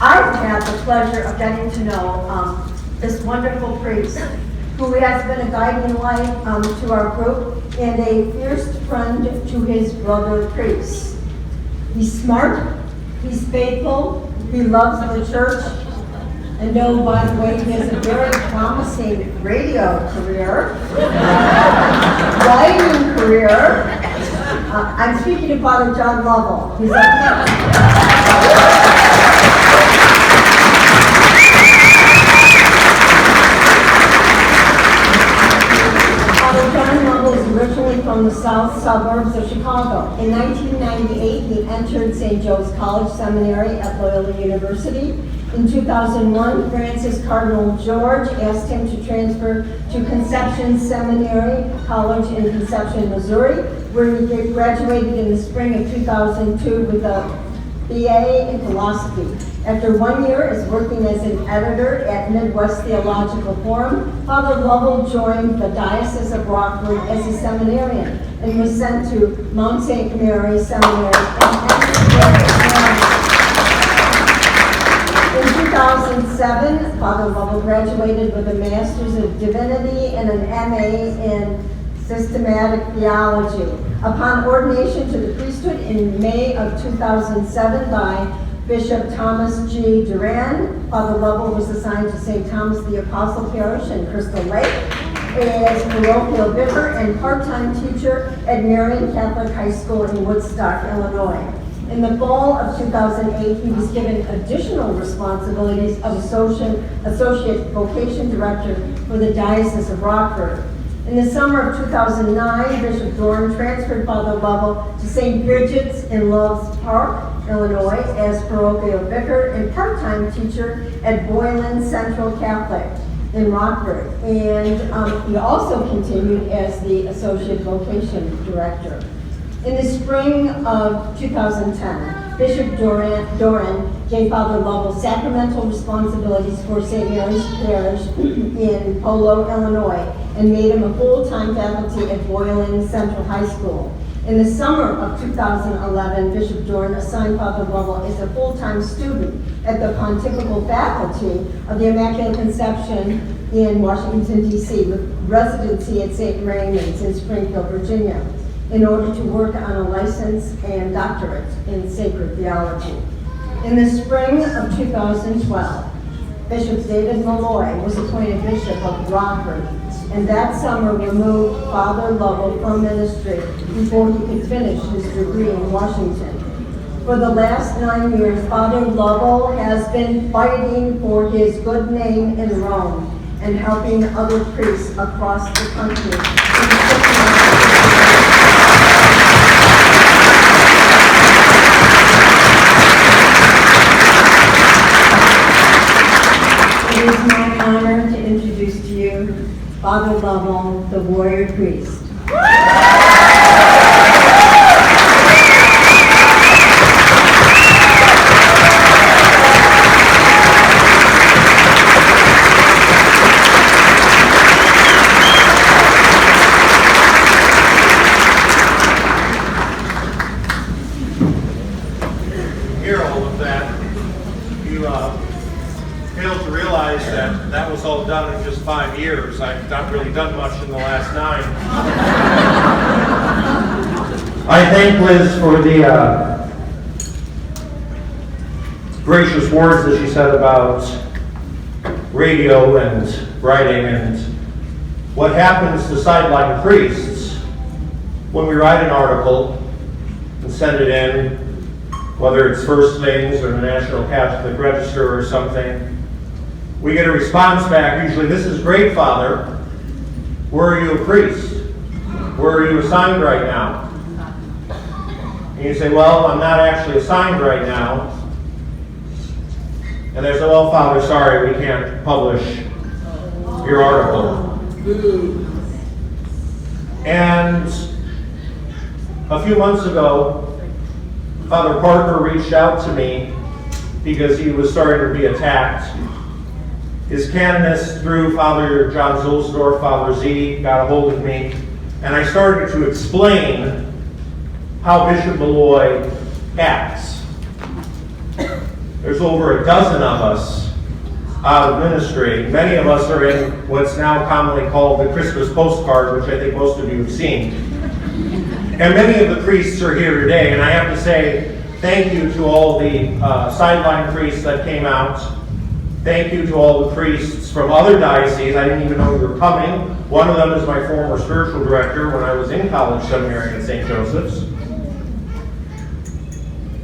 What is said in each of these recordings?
I've had the pleasure of getting to know this wonderful priest who has been a guiding light to our group and a fierce friend to his brother priests. He's smart, he's faithful, he loves the church, and by the way, he has a very promising radio career, writing career. I'm speaking to Father John Lovell. He's up Father John Lovell is originally from the south suburbs of Chicago. In 1998, he entered St. Joe's College Seminary at Loyola University. In 2001, Francis Cardinal George asked him to transfer to Conception Seminary College in Conception, Missouri, where he graduated in the spring of 2002 with a BA in philosophy. After 1 year as working as an editor at Midwest Theological Forum, Father Lovell joined the Diocese of Rockford as a seminarian and was sent to Mount St. Mary Seminary in 2007, Father Lovell graduated with a Master's of Divinity and an MA in Systematic Theology. Upon ordination to the priesthood in May of 2007 by Bishop Thomas G. Duran, Father Lovell was assigned to St. Thomas the Apostle Parish in Crystal Lake as parochial vicar and part-time teacher at Marian Catholic High School in Woodstock, Illinois. In the fall of 2008, he was given additional responsibilities of Associate Vocation Director for the Diocese of Rockford. In the summer of 2009, Bishop Doran transferred Father Lovell to St. Bridget's in Loves Park, Illinois, as parochial vicar and part-time teacher at Boylan Central Catholic in Rockford. And he also continued as the Associate Vocation Director. In the spring of 2010, Bishop Doran gave Father Lovell sacramental responsibilities for St. Mary's Parish in Polo, Illinois, and made him a full-time faculty at Boylan Central High School. In the summer of 2011, Bishop Doran assigned Father Lovell as a full-time student at the Pontifical Faculty of the Immaculate Conception in Washington, D.C., with residency at St. Raymond's in Springfield, Virginia, in order to work on a license and doctorate in sacred theology. In the spring of 2012, Bishop David Malloy was appointed Bishop of Rockford, and that summer removed Father Lovell from ministry before he could finish his degree in Washington. For the last 9 years, Father Lovell has been fighting for his good name in Rome and helping other priests across the country. It is my honor to introduce to you Father Lovell, the warrior priest. Hear all of that. You failed to realize that was all done in just 5 years. I've not really done much in the last 9. I thank Liz for the gracious words that she said about radio and writing and what happens to sideline priests when we write an article and send it in, whether it's First Things or the National Catholic Register or something. We get a response back, usually, "This is great, Father. Where are you a priest? Where are you assigned right now?" And you say, "Well, I'm not actually assigned right now." And they say, "Well, Father, sorry, we can't publish your article." And a few months ago, Father Parker reached out to me because he was starting to be attacked. His canonist, through Father John Zulsdorf, Father Z, got a hold of me, and I started to explain how Bishop Malloy acts. There's over a dozen of us out of ministry. Many of us are in what's now commonly called the Christmas postcard, which I think most of you have seen. And many of the priests are here today, and I have to say thank you to all the sideline priests that came out. Thank you to all the priests from other dioceses. I didn't even know you were coming. One of them is my former spiritual director when I was in college seminary at St. Joseph's.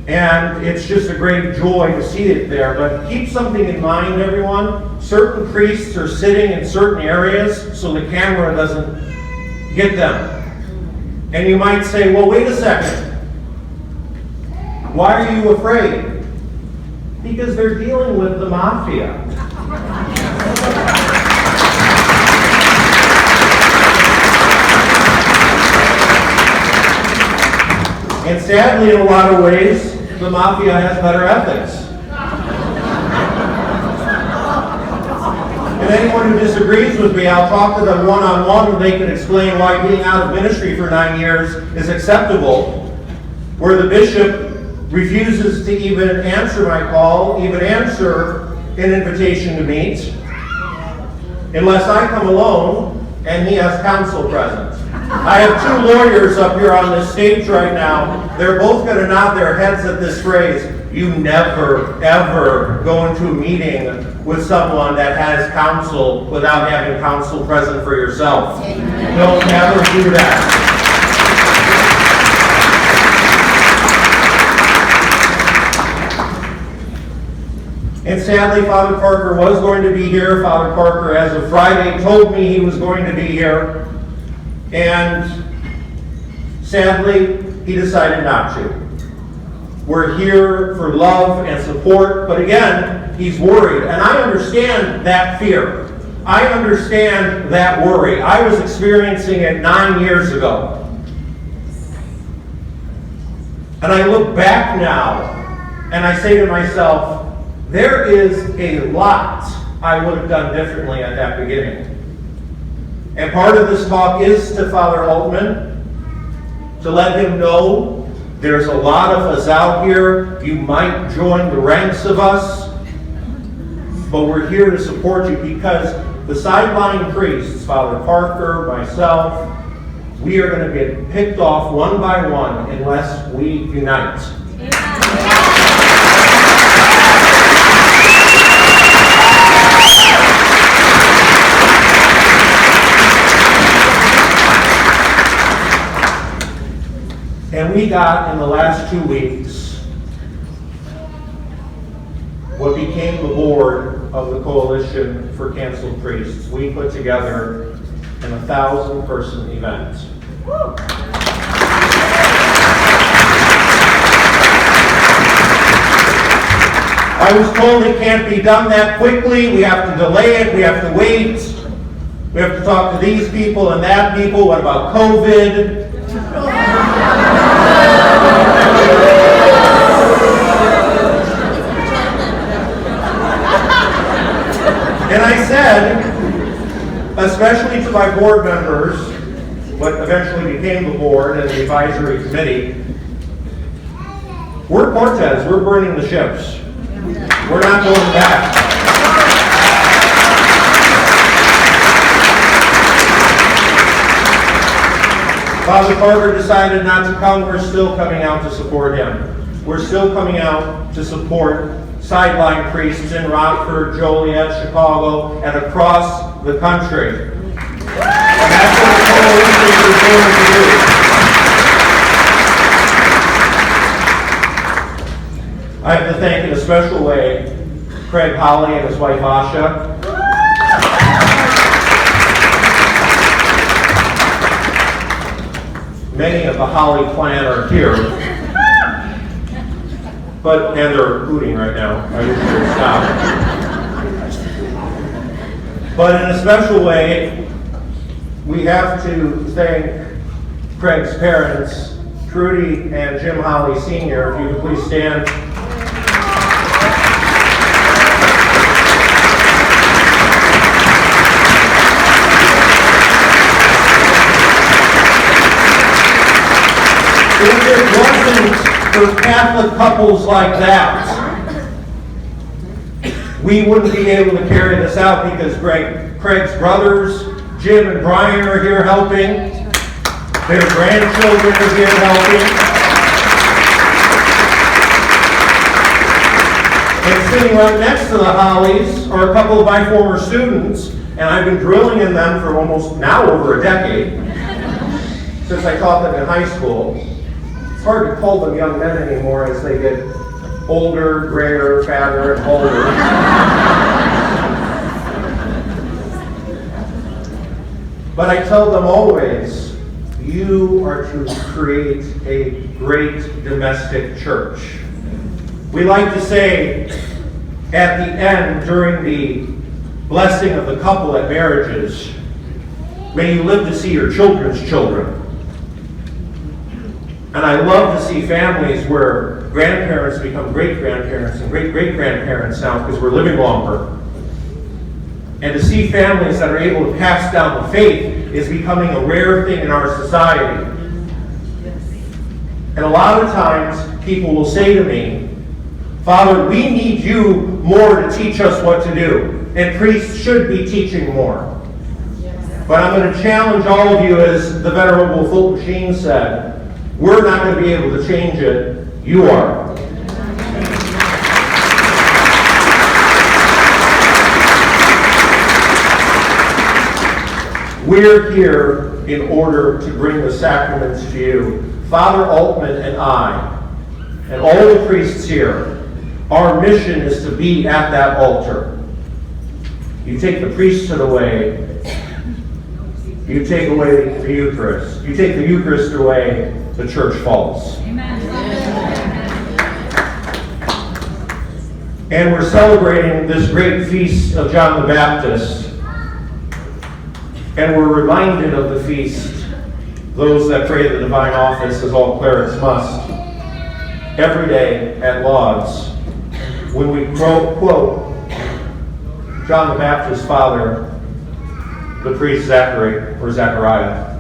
And it's just a great joy to see it there. But keep something in mind, everyone. Certain priests are sitting in certain areas so the camera doesn't get them. And you might say, well, wait a second. Why are you afraid? Because they're dealing with the mafia. And sadly, in a lot of ways, the mafia has better ethics. And anyone who disagrees with me, I'll talk to them one-on-one and they can explain why being out of ministry for 9 years is acceptable, where the bishop refuses to even answer my call, even answer an invitation to meet, unless I come alone and he has counsel present. I have 2 lawyers up here on this stage right now. They're both going to nod their heads at this phrase. You never, ever go into a meeting with someone that has counsel without having counsel present for yourself. Don't ever do that. And sadly, Father Parker was going to be here. Father Parker, as of Friday, told me he was going to be here. And sadly, he decided not to. We're here for love and support, but again, he's worried. And I understand that fear. I understand that worry. I was experiencing it 9 years ago. And I look back now, and I say to myself, there is a lot I would have done differently at that beginning. And part of this talk is to Father Altman, to let him know there's a lot of us out here. You might join the ranks of us, but we're here to support you because the sideline priests, Father Parker, myself, we are going to get picked off one by one unless we unite. And we got, in the last 2 weeks, what became the board of the Coalition for Canceled Priests. We put together an 1,000-person event. I was told it can't be done that quickly. We have to delay it. We have to wait. We have to talk to these people and that people. What about COVID? And I said, especially to my board members, what eventually became the board and the advisory committee, we're Cortez, we're burning the ships. We're not going back. Father Parker decided not to come. We're still coming out to support him. We're still coming out to support sideline priests in Rockford, Joliet, Chicago, and across the country. And that's what the coalition is going to do. I have to thank in a special way Craig Holly and his wife Asha. Many of the Holly clan are here, and they're hooting right now. I wish they would stop. But in a special way, we have to thank Craig's parents, Trudy and Jim Holly Sr. If you could please stand. If it wasn't for Catholic couples like that, We wouldn't be able to carry this out because Craig's brothers, Jim and Brian, are here helping. Their grandchildren are here helping. And sitting right next to the Hollies are a couple of my former students, and I've been drilling in them for almost now over a decade, since I taught them in high school. It's hard to call them young men anymore as they get older, grayer, fatter, and older. But I tell them always, you are to create a great domestic church. We like to say at the end, during the blessing of the couple at marriages, may you live to see your children's children. And I love to see families where grandparents become great-grandparents and great-great-grandparents now because we're living longer. And to see families that are able to pass down the faith is becoming a rare thing in our society. And a lot of times people will say to me, Father, we need you more to teach us what to do. And priests should be teaching more. But I'm going to challenge all of you, as the Venerable Fulton Sheen said, we're not going to be able to change it. You are. We're here in order to bring the sacraments to you. Father Altman and I, and all the priests here, our mission is to be at that altar. You take the priesthood away, you take away the Eucharist. You take the Eucharist away, the church falls. Amen. And we're celebrating this great feast of John the Baptist. And we're reminded of the feast, those that pray the divine office, as all clerics must, every day at lauds, when we quote John the Baptist's father, the priest Zachary, or Zechariah.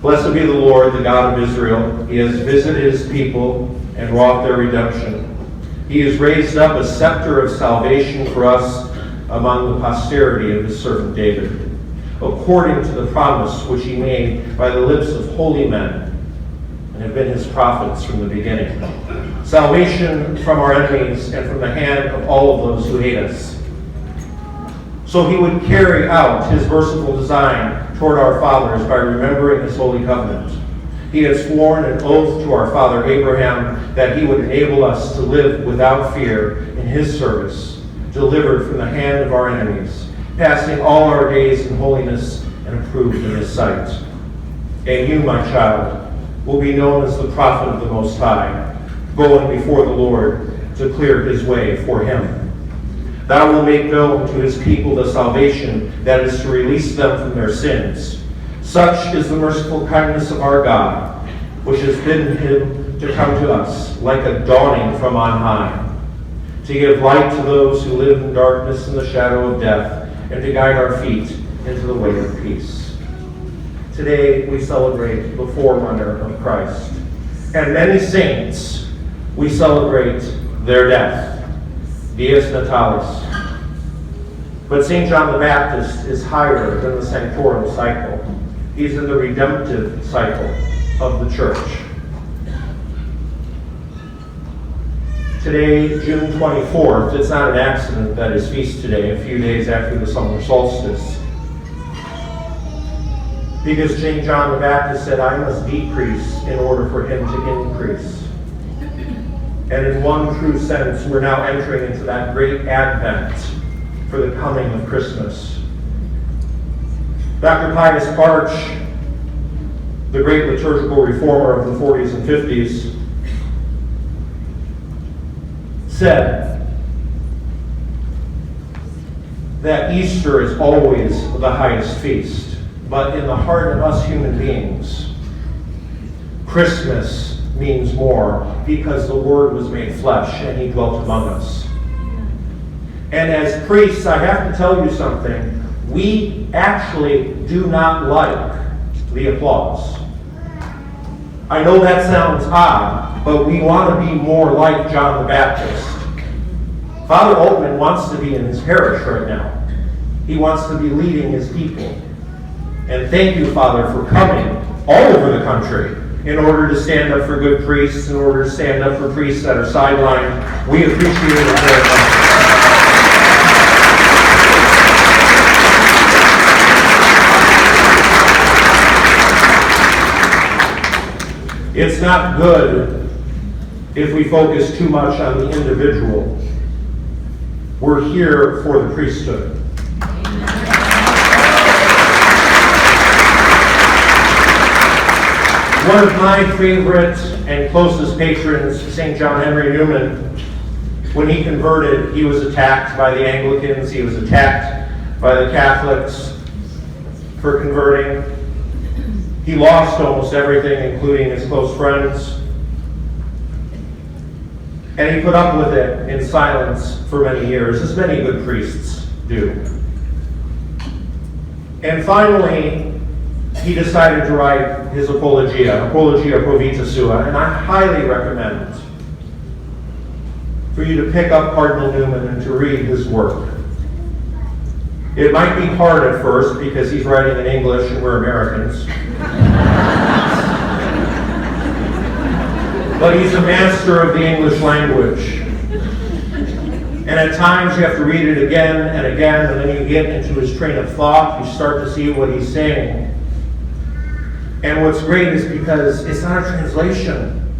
Blessed be the Lord, the God of Israel. He has visited his people and wrought their redemption. He has raised up a scepter of salvation for us among the posterity of his servant David, according to the promise which he made by the lips of holy men, and have been his prophets from the beginning. Salvation from our enemies and from the hand of all of those who hate us. So he would carry out his merciful design toward our fathers by remembering his holy covenant. He has sworn an oath to our father Abraham that he would enable us to live without fear in his service, delivered from the hand of our enemies, passing all our days in holiness and approved in his sight. And you, my child, will be known as the prophet of the Most High, going before the Lord to clear his way for him. Thou wilt make known to his people the salvation that is to release them from their sins. Such is the merciful kindness of our God, which has bidden him to come to us like a dawning from on high, to give light to those who live in darkness and the shadow of death, and to guide our feet into the way of peace. Today we celebrate the forerunner of Christ, and many saints we celebrate their death, Dies Natalis. But St. John the Baptist is higher than the sanctoral cycle. He's in the redemptive cycle of the church. Today, June 24th, it's not an accident that is feast today, a few days after the summer solstice. Because St. John the Baptist said, I must decrease in order for him to increase. And in one true sense, we're now entering into that great Advent for the coming of Christmas. Dr. Pius Arch, the great liturgical reformer of the 40s and 50s, said that Easter is always the highest feast, but in the heart of us human beings, Christmas means more because the Word was made flesh and he dwelt among us. And as priests, I have to tell you something. We actually do not like the applause. I know that sounds odd, but we want to be more like John the Baptist. Father Altman wants to be in his parish right now. He wants to be leading his people. And thank you, Father, for coming all over the country in order to stand up for good priests, in order to stand up for priests that are sidelined. We appreciate it very much. It's not good if we focus too much on the individual. We're here for the priesthood. One of my favorite and closest patrons, St. John Henry Newman, when he converted, he was attacked by the Anglicans, he was attacked by the Catholics for converting. He lost almost everything, including his close friends. And he put up with it in silence for many years, as many good priests do. And finally, he decided to write his Apologia Pro Vita Sua, and I highly recommend for you to pick up Cardinal Newman and to read his work. It might be hard at first because he's writing in English and we're Americans. But he's a master of the English language. And at times you have to read it again and again, and then you get into his train of thought, you start to see what he's saying. And what's great is because it's not a translation.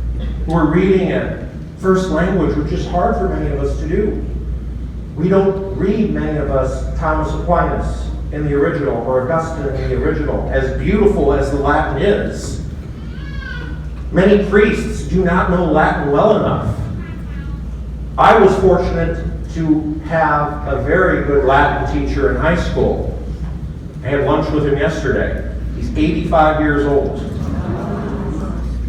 We're reading it first language, which is hard for many of us to do. We don't read, many of us, Thomas Aquinas in the original or Augustine in the original, as beautiful as the Latin is. Many priests do not know Latin well enough. I was fortunate to have a very good Latin teacher in high school. I had lunch with him yesterday. He's 85 years old.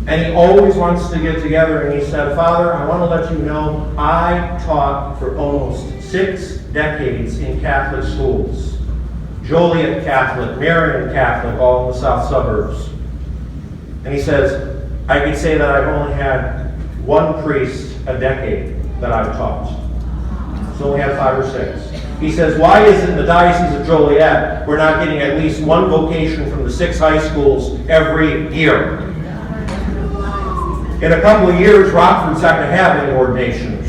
And he always wants to get together, and he said, Father, I want to let you know, I taught for almost 6 decades in Catholic schools. Joliet Catholic, Marian Catholic, all in the south suburbs. And he says, I could say that I've only had 1 priest a decade that I've taught. So only had 5 or 6. He says, why is it in the Diocese of Joliet we're not getting at least 1 vocation from the 6 high schools every year? In a couple of years, Rockford's not going to have any ordinations.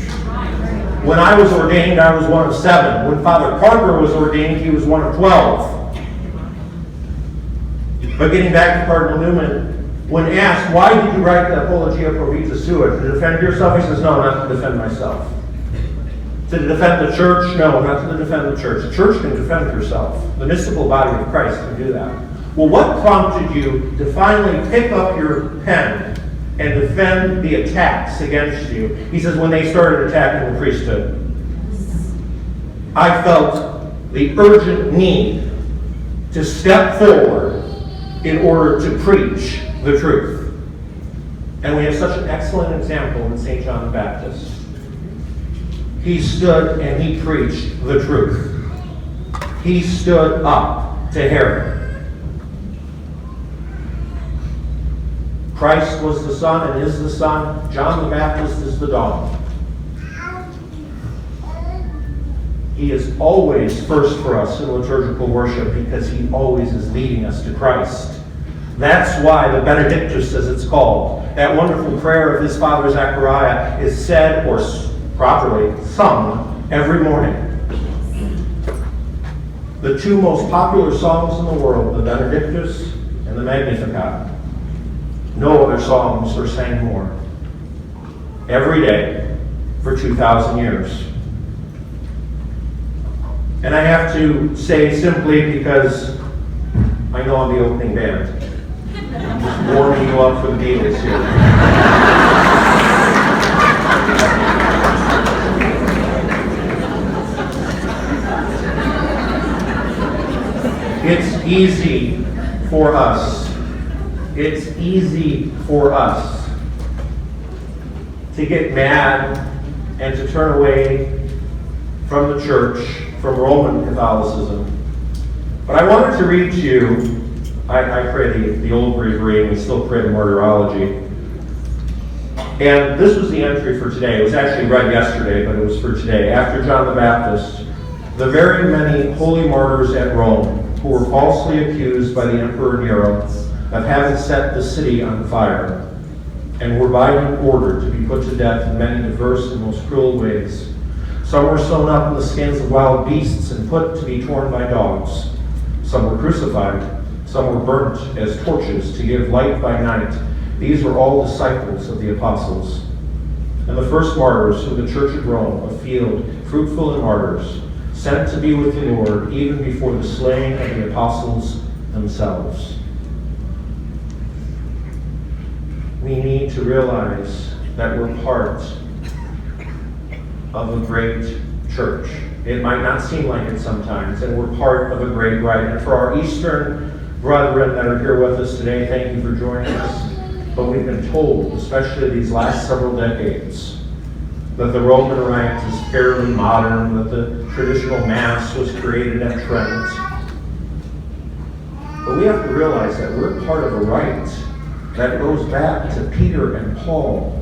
When I was ordained, I was one of 7. When Father Parker was ordained, he was one of 12. But getting back to Cardinal Newman, when asked, why did you write the Apologia Pro Vita Sua? To defend yourself? He says, no, not to defend myself. To defend the church? No, not to defend the church. The church can defend herself. The mystical body of Christ can do that. Well, what prompted you to finally pick up your pen and defend the attacks against you? He says, when they started attacking the priesthood, I felt the urgent need to step forward in order to preach the truth. And we have such an excellent example in St. John the Baptist. He stood and he preached the truth. He stood up to Herod. Christ was the sun and is the sun. John the Baptist is the dawn. He is always first for us in liturgical worship because he always is leading us to Christ. That's why the Benedictus, as it's called, that wonderful prayer of his father Zechariah, is said or properly sung every morning. The 2 most popular songs in the world, the Benedictus and the Magnificat. No other songs are sang more. Every day for 2,000 years. And I have to say simply because I know I'm the opening band. I'm just warming you up for the Beatles here. It's easy for us. It's easy for us to get mad and to turn away from the church, from Roman Catholicism. But I wanted to read to you, I pray the old breviary, and we still pray the martyrology. And this was the entry for today. It was actually read yesterday, but it was for today. After John the Baptist, the very many holy martyrs at Rome who were falsely accused by the Emperor Yore of having set the city on fire and were by him ordered to be put to death in many diverse and most cruel ways. Some were sewn up in the skins of wild beasts and put to be torn by dogs. Some were crucified. Some were burnt as torches to give light by night. These were all disciples of the apostles. And the first martyrs of the Church of Rome, a field fruitful in martyrs, sent to be with the Lord even before the slaying of the apostles themselves. We need to realize that we're part of a great church. It might not seem like it sometimes, and we're part of a great rite. And for our Eastern brethren that are here with us today, thank you for joining us. But we've been told, especially these last several decades, that the Roman rite is fairly modern, that the traditional Mass was created at Trent. But we have to realize that we're part of a rite that goes back to Peter and Paul.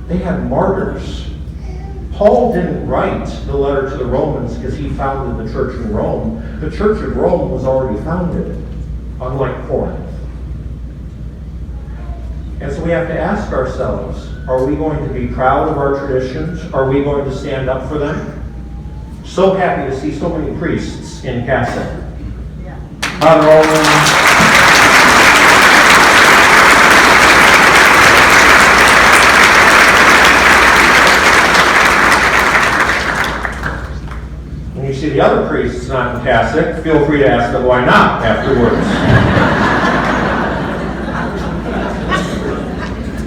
They had martyrs. Paul didn't write the letter to the Romans because he founded the church in Rome. The church of Rome was already founded, unlike Corinth. And so we have to ask ourselves, are we going to be proud of our traditions? Are we going to stand up for them? So happy to see so many priests in Castle. Father Altman. When you see the other priests not in cassock, feel free to ask them why not afterwards.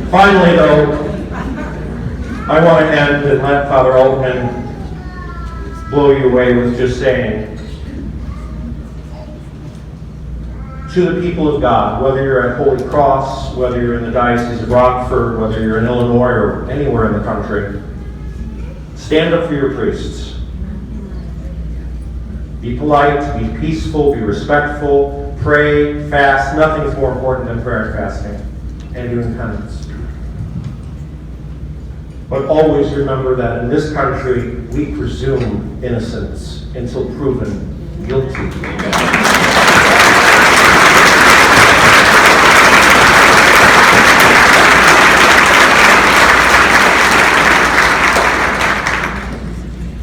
Finally, though, I want to end and let Father Altman blow you away with just saying, to the people of God, whether you're at Holy Cross, whether you're in the Diocese of Rockford, whether you're in Illinois or anywhere in the country, stand up for your priests. Be polite, be peaceful, be respectful, pray, fast. Nothing is more important than prayer and fasting and doing penance. But always remember that in this country, we presume innocence until proven guilty.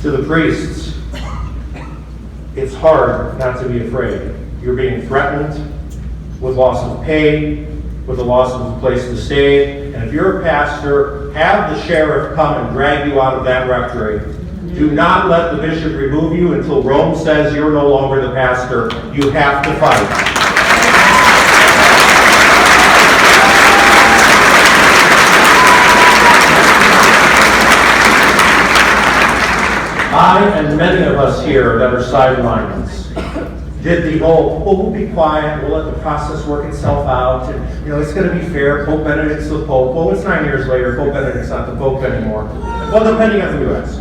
To the priests, it's hard not to be afraid. You're being threatened with loss of pay, with the loss of a place to stay. And if you're a pastor, have the sheriff come and drag you out of that rectory. Do not let the bishop remove you until Rome says you're no longer the pastor. You have to fight. I and many of us here that are sidelines did the whole, we'll be quiet, we'll let the process work itself out, and it's going to be fair, Pope Benedict's the Pope. Well, it's 9 years later, Pope Benedict's not the Pope anymore. Well, depending on who you ask.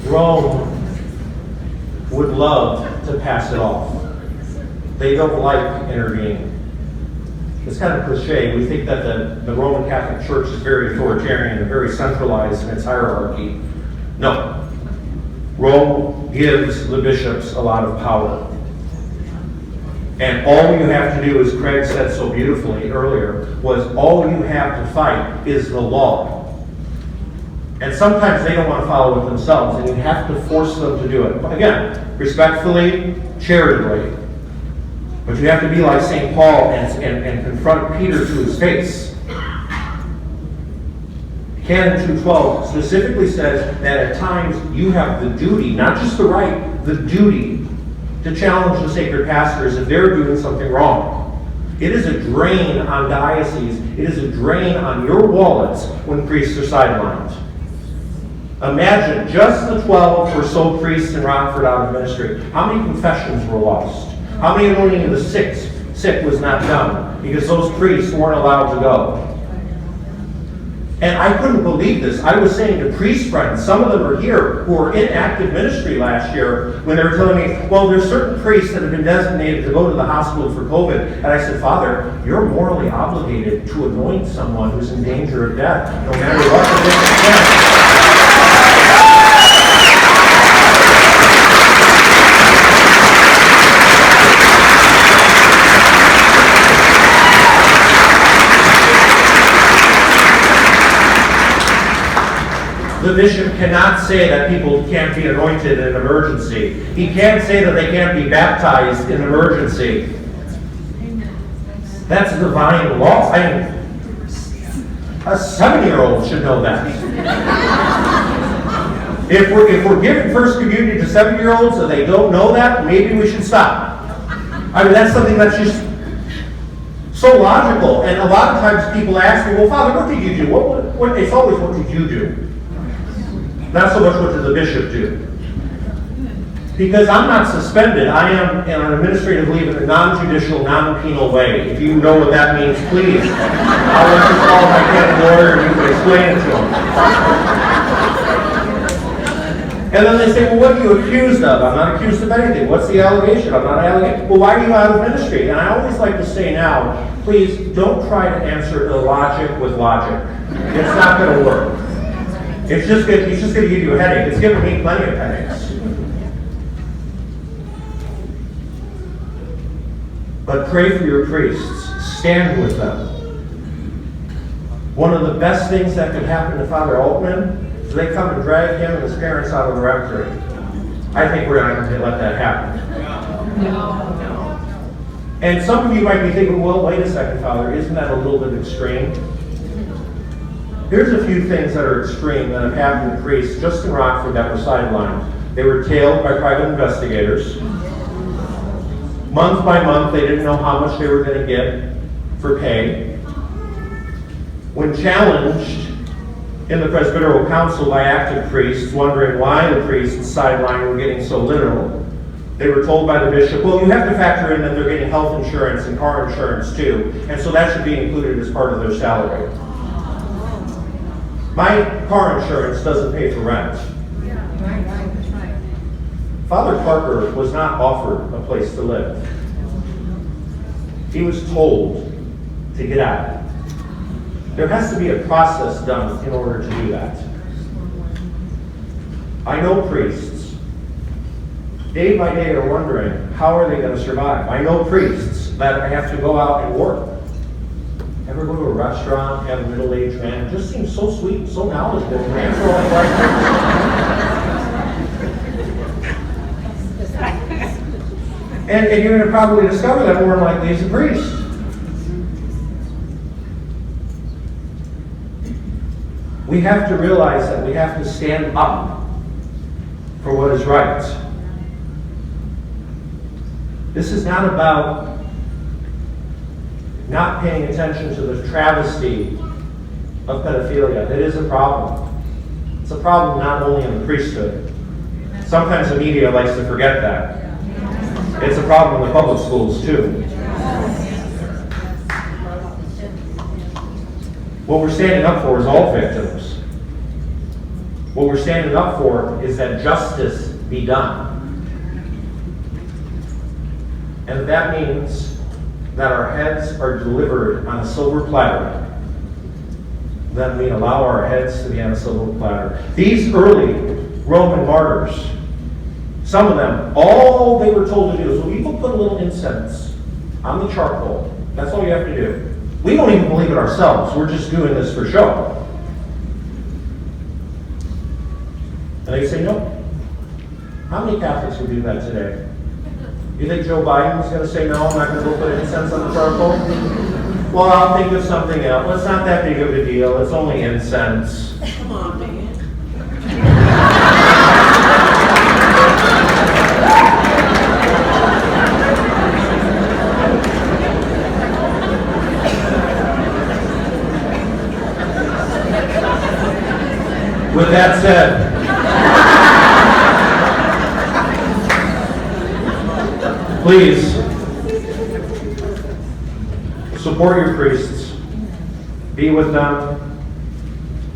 Rome would love to pass it off. They don't like intervening. It's kind of cliche. We think that the Roman Catholic Church is very authoritarian and very centralized in its hierarchy. No. Rome gives the bishops a lot of power. And all you have to do, as Craig said so beautifully earlier, was all you have to fight is the law. And sometimes they don't want to follow it themselves, and you have to force them to do it. Again, respectfully, charitably. But you have to be like St. Paul and confront Peter to his face. Canon 212 specifically says that at times you have the duty, not just the right, the duty to challenge the sacred pastors if they're doing something wrong. It is a drain on dioceses. It is a drain on your wallets when priests are sidelined. Imagine just the 12 or so priests in Rockford out of ministry. How many confessions were lost? How many anointing of the sick was not done because those priests weren't allowed to go? And I couldn't believe this. I was saying to priest friends, some of them are here, who were in active ministry last year, when they were telling me, well, there's certain priests that have been designated to go to the hospital for COVID. And I said, Father, you're morally obligated to anoint someone who's in danger of death, no matter what the bishop says. The bishop cannot say that people can't be anointed in an emergency. He can't say that they can't be baptized in an emergency. That's divine law. I mean, a 7-year-old should know that. If we're giving First Communion to 7-year-olds and they don't know that, maybe we should stop. I mean, that's something that's just so logical. And a lot of times people ask me, well, Father, what did you do? It's always, what did you do? Not so much what did the bishop do. Because I'm not suspended. I am on administrative leave in a non-judicial, non-penal way. If you know what that means, please. I'll let you call my county lawyer and you can explain it to him. And then they say, well, what are you accused of? I'm not accused of anything. What's the allegation? I'm not alleged. Well, why are you out of ministry? And I always like to say now, please don't try to answer illogic with logic. It's not going to work. It's just going to give you a headache. It's given me plenty of headaches. But pray for your priests. Stand with them. One of the best things that could happen to Father Altman is they come and drag him and his parents out of the rectory. I think we're not going to let that happen. No. And some of you might be thinking, well, wait a second, Father, isn't that a little bit extreme? Here's a few things that are extreme that have happened to priests just in Rockford that were sidelined. They were tailed by private investigators. Month by month, they didn't know how much they were going to get for pay. When challenged in the Presbyteral Council by active priests, wondering why the priests sidelined were getting so little, they were told by the bishop, well, you have to factor in that they're getting health insurance and car insurance too, and so that should be included as part of their salary. My car insurance doesn't pay for rent. Right. Father Parker was not offered a place to live. He was told to get out. There has to be a process done in order to do that. I know priests, day by day, are wondering, how are they going to survive? I know priests that have to go out and work. Ever go to a restaurant, have a middle-aged man? It just seems so sweet, so knowledgeable, and answer all the questions. And you're going to probably discover that more than likely he's a priest. We have to realize that we have to stand up for what is right. This is not about not paying attention to the travesty of pedophilia. It is a problem. It's a problem not only in the priesthood. Sometimes the media likes to forget that. It's a problem in the public schools too. What we're standing up for is all victims. What we're standing up for is that justice be done. And that means that our heads are delivered on a silver platter. Then we allow our heads to be on a silver platter. These early Roman martyrs, some of them, all they were told to do is, well, you can put a little incense on the charcoal. That's all you have to do. We don't even believe it ourselves. We're just doing this for show. And they say no. How many Catholics would do that today? You think Joe Biden's going to say, no, I'm not going to go put incense on the charcoal? Well, I'll think of something else. Well, it's not that big of a deal. It's only incense. Come on, man. With that said, please support your priests. Be with them.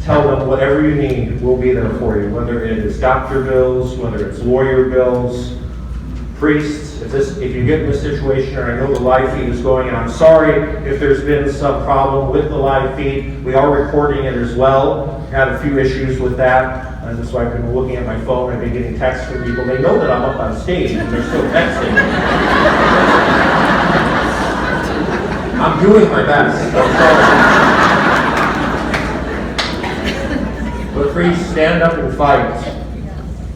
tell them whatever you need, we'll be there for you, whether it is doctor bills, whether it's lawyer bills, priests. If you get in this situation, or I know the live feed is going, and I'm sorry if there's been some problem with the live feed. We are recording it as well. Had a few issues with that, and that's why I've been looking at my phone. I've been getting texts from people. They know that I'm up on stage, and they're still texting me. I'm doing my best. I'm sorry. But priests, stand up and fight.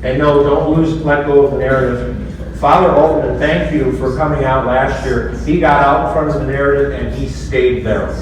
And no, don't let go of the narrative. Father Altman, thank you for coming out last year. He got out in front of the narrative and he stayed there.